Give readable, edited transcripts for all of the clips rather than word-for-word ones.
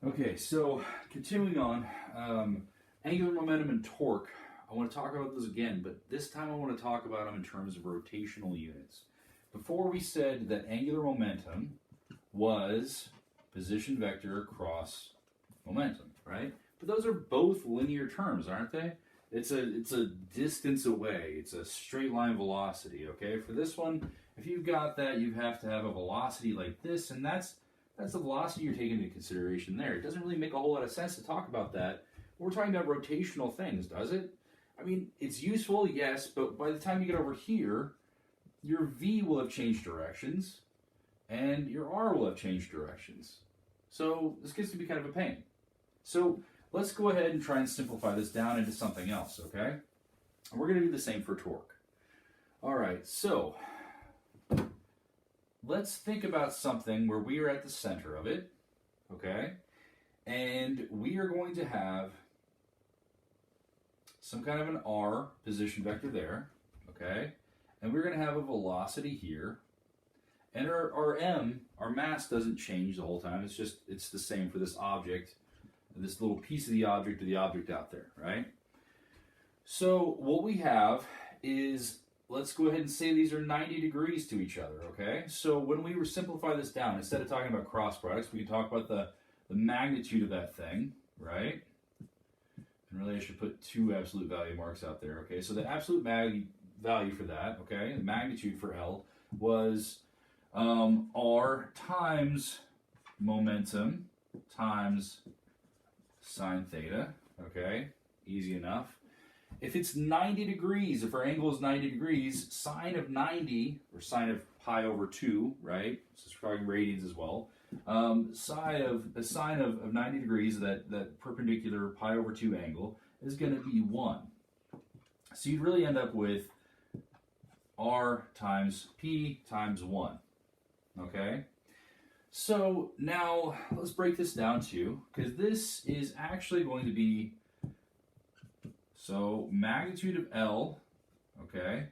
Okay, so continuing on, angular momentum and torque. I want to talk about those again, but this time I want to talk about them in terms of rotational units. Before we said that angular momentum was position vector across momentum, right? But those are both linear terms, aren't they? It's a distance away. It's a straight line velocity, okay? For this one, if you've got that, you have to have a velocity like this, and that's the velocity you're taking into consideration there. It doesn't really make a whole lot of sense to talk about that. We're talking about rotational things, does it? I mean, it's useful, yes, but by the time you get over here, your V will have changed directions, and your R will have changed directions. So this gets to be kind of a pain. So let's go ahead and try and simplify this down into something else, okay? And we're going to do the same for torque. All right, so let's think about something where we are at the center of it, okay? And we are going to have some kind of an R position vector there, okay? And we're going to have a velocity here. And our M, our mass, doesn't change the whole time. It's the same for this object, this little piece of the object out there, right? So what we have is, let's go ahead and say these are 90 degrees to each other, okay? So when we simplify this down, instead of talking about cross products, we can talk about the magnitude of that thing, right? And really I should put two absolute value marks out there, okay? So the absolute value for that, okay, the magnitude for L was R times momentum times sine theta, okay? Easy enough. If it's 90 degrees, if our angle is 90 degrees, sine of 90, or sine of pi over 2, right? So we're talking radians as well. Sine of 90 degrees, that perpendicular pi over 2 angle, is going to be 1. So you'd really end up with R times P times 1, okay? So now let's break this down too, because this is actually going to be, so magnitude of L, okay,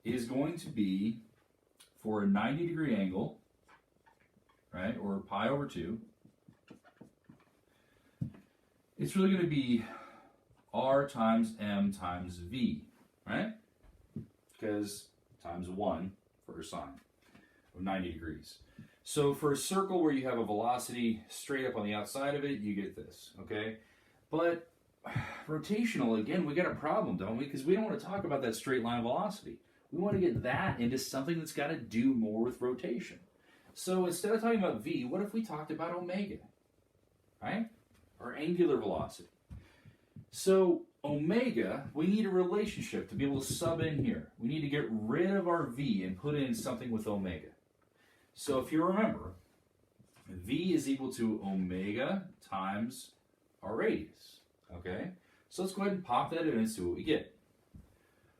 is going to be for a 90 degree angle, right, or pi over 2, it's really going to be R times M times V, right? Because times 1 for sine of 90 degrees. So for a circle where you have a velocity straight up on the outside of it, you get this, okay? But rotational, again, we got a problem, don't we? Because we don't want to talk about that straight line velocity. We want to get that into something that's got to do more with rotation. So instead of talking about V, what if we talked about omega, right? Or angular velocity. So omega, we need a relationship to be able to sub in here. We need to get rid of our V and put in something with omega. So if you remember, V is equal to omega times our radius, okay? So let's go ahead and pop that in and see what we get.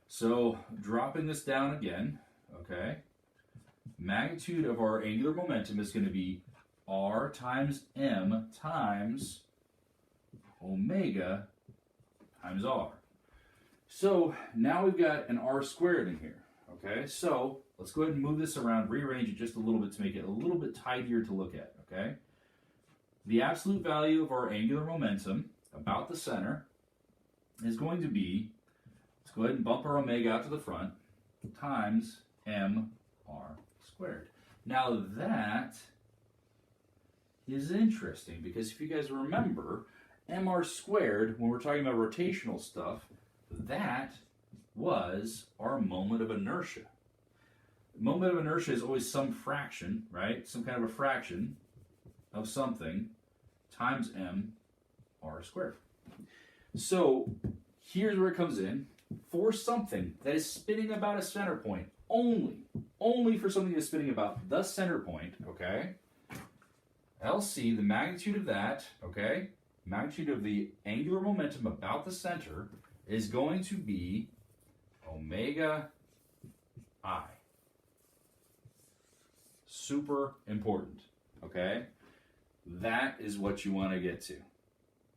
So dropping this down again, okay? Magnitude of our angular momentum is going to be R times M times omega times R. So now we've got an R squared in here, okay? So let's go ahead and move this around, rearrange it just a little bit to make it a little bit tidier to look at, okay? The absolute value of our angular momentum about the center is going to be, let's go ahead and bump our omega out to the front, times mr squared. Now that is interesting because if you guys remember, mr squared, when we're talking about rotational stuff, that was our moment of inertia. Moment of inertia is always some fraction, right? Some kind of a fraction of something times mr squared. So here's where it comes in. For something that is spinning about a center point, only for something that's spinning about the center point, okay? LC, the magnitude of that, okay? Magnitude of the angular momentum about the center is going to be omega I. Super important, okay? That is what you want to get to.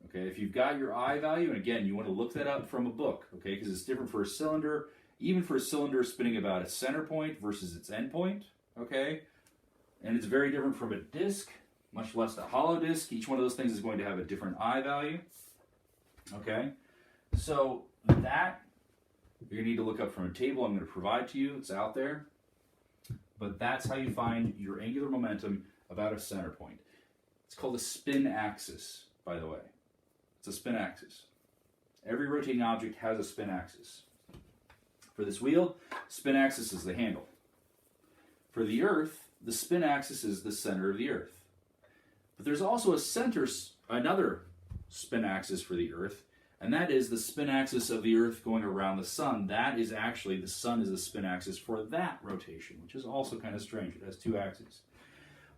Okay, if you've got your I value, and again, you want to look that up from a book, okay, because it's different for a cylinder, even for a cylinder spinning about a center point versus its end point, okay? And it's very different from a disc much less the hollow disk. Each one of those things is going to have a different I value. Okay, so that you're going to need to look up from a table I'm going to provide to you. It's out there. But that's how you find your angular momentum about a center point. It's called a spin axis, by the way. It's a spin axis. Every rotating object has a spin axis. For this wheel, spin axis is the handle. For the Earth, the spin axis is the center of the Earth. But there's also another spin axis for the Earth, and that is the spin axis of the Earth going around the Sun. That is actually, the Sun is the spin axis for that rotation, which is also kind of strange. It has two axes.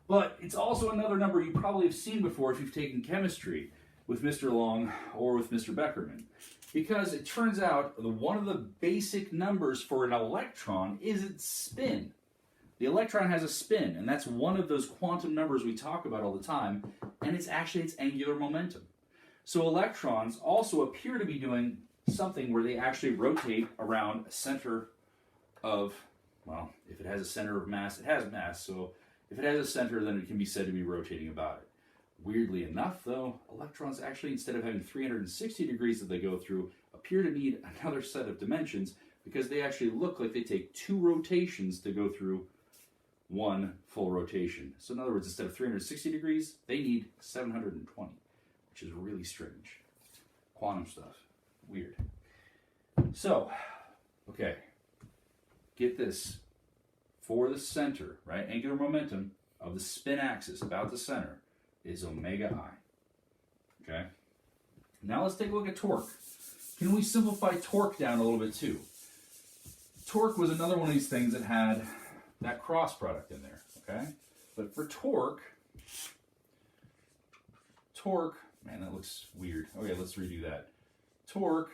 But it's also another number you probably have seen before if you've taken chemistry with Mr. Long or with Mr. Beckerman. Because it turns out that one of the basic numbers for an electron is its spin. The electron has a spin, and that's one of those quantum numbers we talk about all the time, and it's actually its angular momentum. So electrons also appear to be doing something where they actually rotate around a center of, well, if it has a center of mass, it has mass, so if it has a center, then it can be said to be rotating about it. Weirdly enough, though, electrons actually, instead of having 360 degrees that they go through, appear to need another set of dimensions because they actually look like they take two rotations to go through one full rotation. So in other words, instead of 360 degrees, they need 720, which is really strange. Quantum stuff. Weird. So, okay, get this. For the center, right, angular momentum of the spin axis about the center is omega I. Okay? Now let's take a look at torque. Can we simplify torque down a little bit too? Torque was another one of these things that had that cross product in there, okay? But for torque, man, that looks weird. Okay, let's redo that. Torque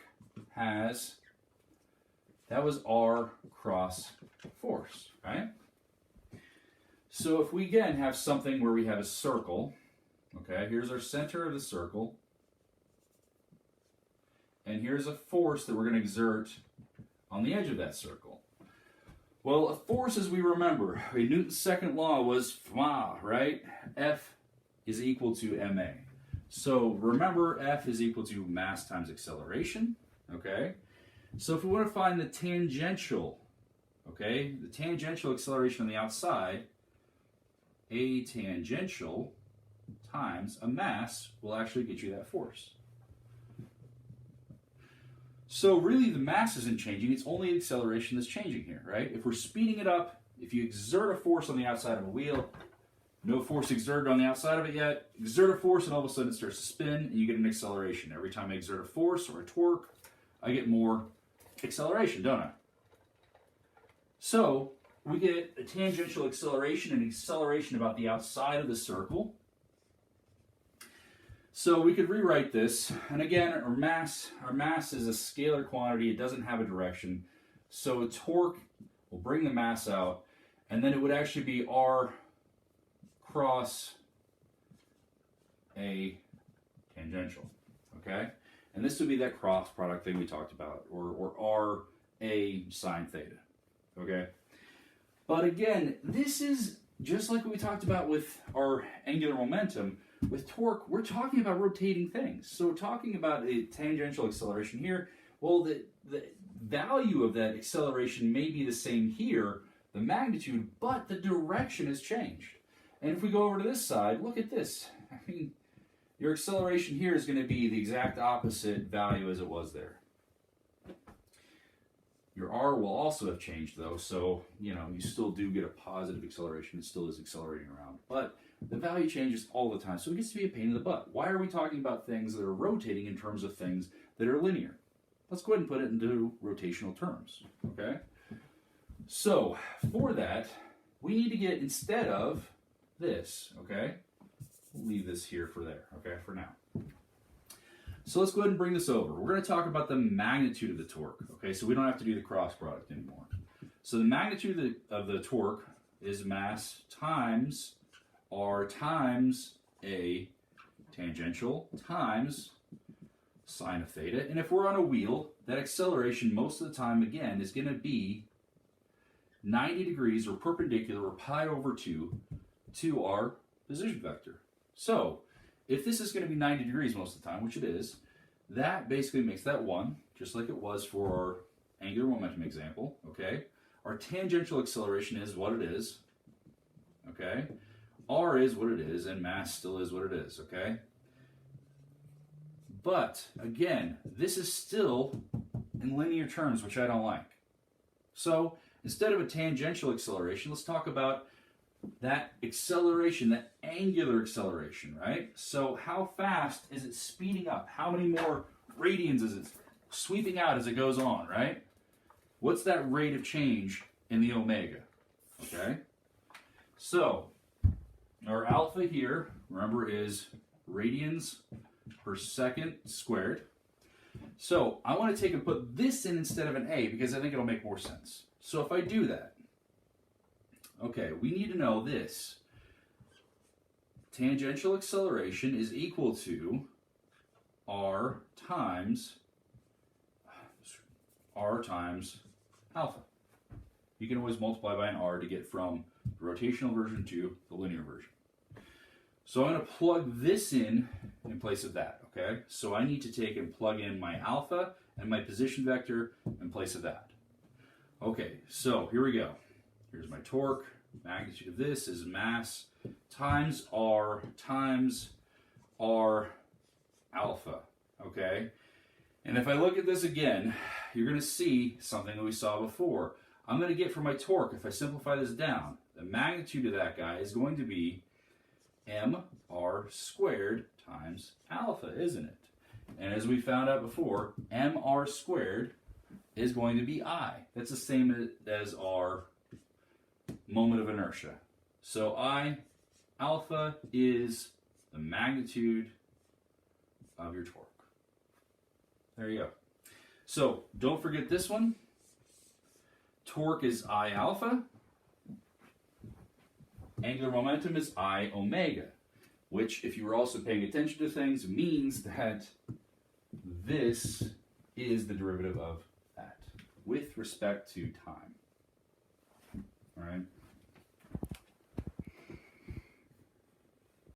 has, that was R cross force, right? So if we again have something where we have a circle, okay, here's our center of the circle, and here's a force that we're going to exert on the edge of that circle. Well, a force, as we remember, Newton's second law was FMA, right? F is equal to ma. So remember, F is equal to mass times acceleration, okay? So if we want to find the tangential, okay, the tangential acceleration on the outside, a tangential times a mass will actually get you that force. So really the mass isn't changing, it's only the acceleration that's changing here, right? If we're speeding it up, if you exert a force on the outside of a wheel, no force exerted on the outside of it yet, exert a force and all of a sudden it starts to spin and you get an acceleration. Every time I exert a force or a torque, I get more acceleration, don't I? So we get a tangential acceleration and acceleration about the outside of the circle. So we could rewrite this, and again, our mass is a scalar quantity. It doesn't have a direction. So a torque will bring the mass out, and then it would actually be R cross a tangential, okay? And this would be that cross product thing we talked about, or R a sine theta, okay? But again, this is just like we talked about with our angular momentum. With torque, we're talking about rotating things. So we're talking about a tangential acceleration here. Well, the value of that acceleration may be the same here, the magnitude, but the direction has changed. And if we go over to this side, look at this. I mean, your acceleration here is going to be the exact opposite value as it was there. Your R will also have changed though, so you still do get a positive acceleration. It still is accelerating around, but the value changes all the time, so it gets to be a pain in the butt. Why are we talking about things that are rotating in terms of things that are linear? Let's go ahead and put it into rotational terms, okay? So for that, we need to get, instead of this, okay? We'll leave this here for there, okay, for now. So let's go ahead and bring this over. We're going to talk about the magnitude of the torque, okay? So we don't have to do the cross product anymore. So the magnitude of the torque is mass times R times a tangential times sine of theta. And if we're on a wheel, that acceleration most of the time, again, is going to be 90 degrees or perpendicular or pi over 2 to our position vector. So if this is going to be 90 degrees most of the time, which it is, that basically makes that 1, just like it was for our angular momentum example, okay? Our tangential acceleration is what it is, okay? R is what it is, and mass still is what it is, okay? But, again, this is still in linear terms, which I don't like. So, instead of a tangential acceleration, let's talk about that acceleration, that angular acceleration, right? So, how fast is it speeding up? How many more radians is it sweeping out as it goes on, right? What's that rate of change in the omega, okay? So, our alpha here, remember, is radians per second squared. So I want to take and put this in instead of an A because I think it'll make more sense. So if I do that, okay, we need to know this. Tangential acceleration is equal to R times alpha. You can always multiply by an R to get from the rotational version to the linear version. So I'm going to plug this in place of that, okay? So I need to take and plug in my alpha and my position vector in place of that. Okay, so here we go. Here's my torque. Magnitude of this is mass times R alpha, okay? And if I look at this again, you're going to see something that we saw before. I'm going to get for my torque, if I simplify this down, the magnitude of that guy is going to be mr squared times alpha, isn't it? And as we found out before, mr squared is going to be I. That's the same as our moment of inertia. So I alpha is the magnitude of your torque. There you go. So don't forget this one. Torque is I alpha. Angular momentum is I omega, which, if you were also paying attention to things, means that this is the derivative of that with respect to time. All right?